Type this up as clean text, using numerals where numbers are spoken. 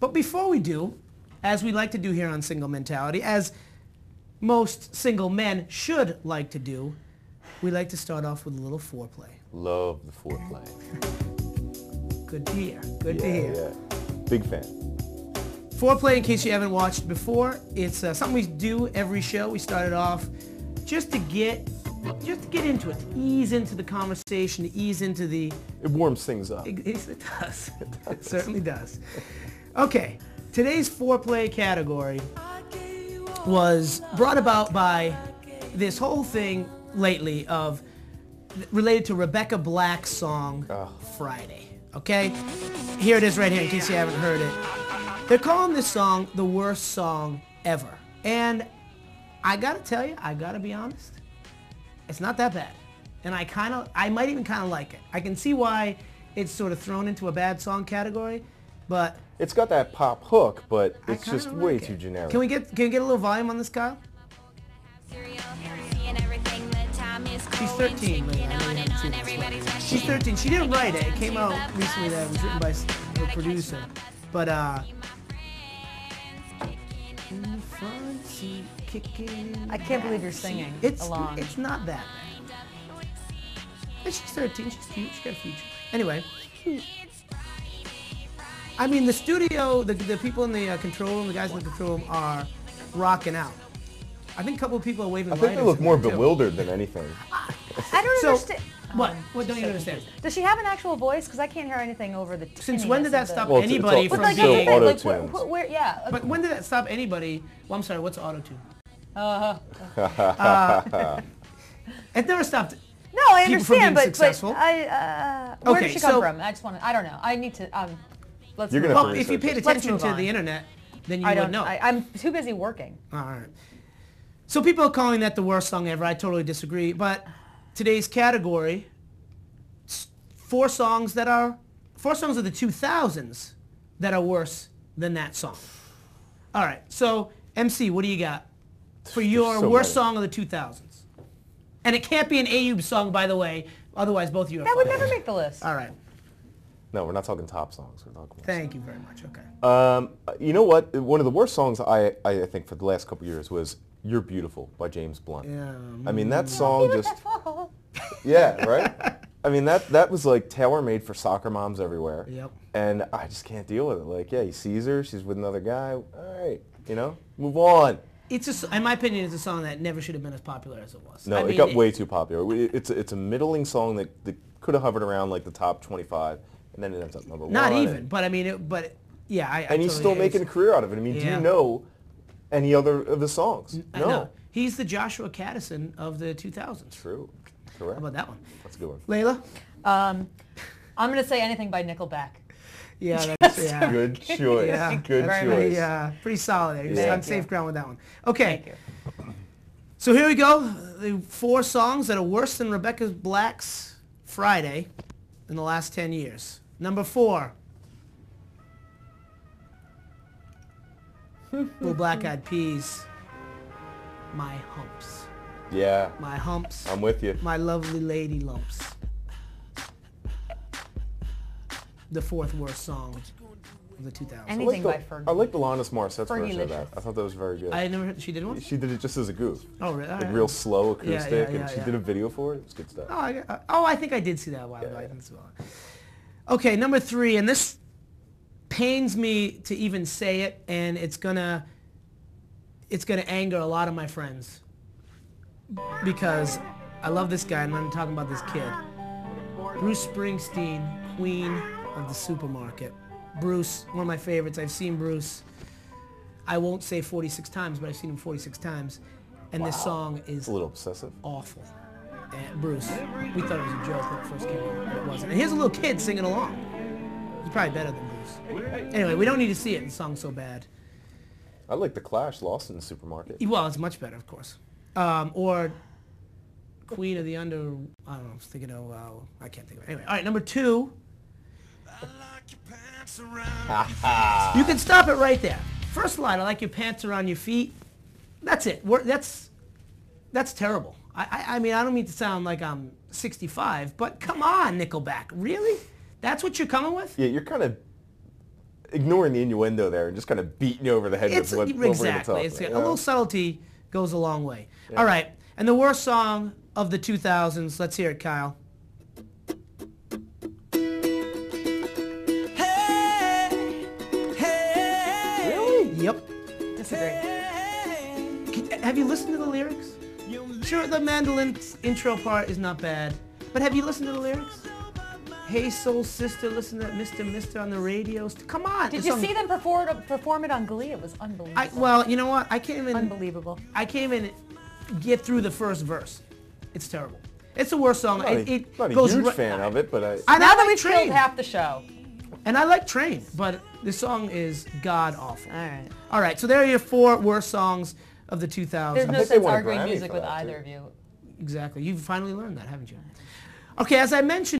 But before we do, as we like to do here on Single Mentality, as most single men should like to do, we like to start off with a little foreplay. Love the foreplay. Good to hear. Good to hear. Yeah. Big fan. Foreplay, in case you haven't watched before, it's something we do every show. We started off just to get into it, to ease into the conversation, to ease into the... It warms things up. It does. It certainly does. Okay, today's foreplay category was brought about by this whole thing lately of related to Rebecca Black's song Friday. Okay, here it is right here in case you haven't heard it. They're calling this song the worst song ever, and I gotta tell you, I gotta be honest, it's not that bad, and I might even kind of like it. I can see why it's sort of thrown into a bad song category, but it's got that pop hook, but it's just way too generic. Can we get a little volume on this, Kyle? She's 13. She's 13. She didn't write it. It came out recently that it was written by her producer. But I can't believe you're singing along. It's not that bad. And she's 13. She's cute. She's got a future. Anyway. I mean, the studio, the people in the control room, the guys in the control room are rocking out. I think a couple of people are waving lighters. I think they look more bewildered than anything. I don't understand. What? What don't you understand? Does she have an actual voice? Because I can't hear anything over the Since when did that stop Well, anybody it's from like being... auto-tuned. But when did that stop anybody... Well, I'm sorry, what's auto-tune? It never stopped... No, I understand, but where okay, did she come from? I just want to... I don't know. I need to... let's You're move gonna on. Well, if you paid attention to the internet, then you would know. I'm too busy working. All right. So people are calling that the worst song ever. I totally disagree. But today's category, four songs of the 2000s that are worse than that song. All right. So MC, what do you got for your worst song of the 2000s? And it can't be an Ayub song, by the way. Otherwise, both of you are That would never make the list. All right. No, we're not talking top songs. We're talking Thank you very much. Okay. You know what? One of the worst songs I think for the last couple of years was "You're Beautiful" by James Blunt. Yeah. I mean, that song just... Yeah, right? I mean, that was like tailor-made for soccer moms everywhere. Yep. And I just can't deal with it. Like, yeah, he sees her, she's with another guy. All right, you know, move on. It's in my opinion, it's a song that never should have been as popular as it was. No, I mean, it got way too popular. It's a middling song that could have hovered around like the top 25, and then it ends up number one. Not even, but I mean, yeah. And he's still making a career out of it. I mean, do you know any other of his songs? No. He's the Joshua Caddison of the 2000s. True. Correct. How about that one? That's a good one. Layla? I'm going to say anything by Nickelback. Yeah, that's good choice. Yeah, good choice. Yeah, pretty solid there. You're on safe ground with that one. Okay. Thank you. So here we go. The 4 songs that are worse than Rebecca Black's Friday in the last 10 years. Number 4. Little Black Eyed Peas. My Humps. Yeah. My Humps. I'm with you. My Lovely Lady Lumps. The 4th worst song of the 2000s. Anything by Fergie. I like the Alanis Morissette's Fergie version of that. Licious. I thought that was very good. I never heard she did one? She did it just as a goof. Oh, really? Like real slow acoustic, and she did a video for it. It was good stuff. I think I did see that a while ago. I didn't see that. Okay, number 3, and this pains me to even say it, and it's gonna anger a lot of my friends because I love this guy, and I'm talking about this kid. Bruce Springsteen, Queen of the Supermarket. Bruce, one of my favorites. I've seen Bruce, I won't say 46 times, but I've seen him 46 times. And this song is a little obsessive. Awful. And Bruce, we thought it was a joke when it first came out, but it wasn't. And here's a little kid singing along. He's probably better than Bruce. Anyway, we don't need to see it. The song's so bad. I like The Clash, Lost in the Supermarket. Well, it's much better, of course. Or Queen of the Under... I don't know. I was thinking of... I can't think of it. Anyway, all right, number 2... You can stop it right there. First line, I like your pants around your feet. That's it. That's terrible. I mean, I don't mean to sound like I'm 65, but come on, Nickelback. Really? That's what you're coming with? Yeah, you're kind of... ignoring the innuendo there and just kind of beating you over the head It's with what over the top. exactly. It's, you a know? little subtlety goes a long way. All right, and the worst song of the 2000s. Let's hear it, Kyle. Really? Yep. Disagree. Have you listened to the lyrics? Sure, the mandolin intro part is not bad, but have you listened to the lyrics? Hey, soul sister, listen to that Mr. on the radio. Come on. Did the you song- see them perform it on Glee? It was unbelievable. Well, you know what? I can't even. Unbelievable. I can't even get through the first verse. It's terrible. It's the worst song. I'm It not a goes huge right- fan of it, but I I Now that like we've Train, killed half the show. and I like Train, but the song is god awful. All right. All right, so there are your 4 worst songs of the 2000s. There's no think they sense won a arguing Grammy music for with that, either too. of you. Exactly. You've finally learned that, haven't you? Okay, as I mentioned.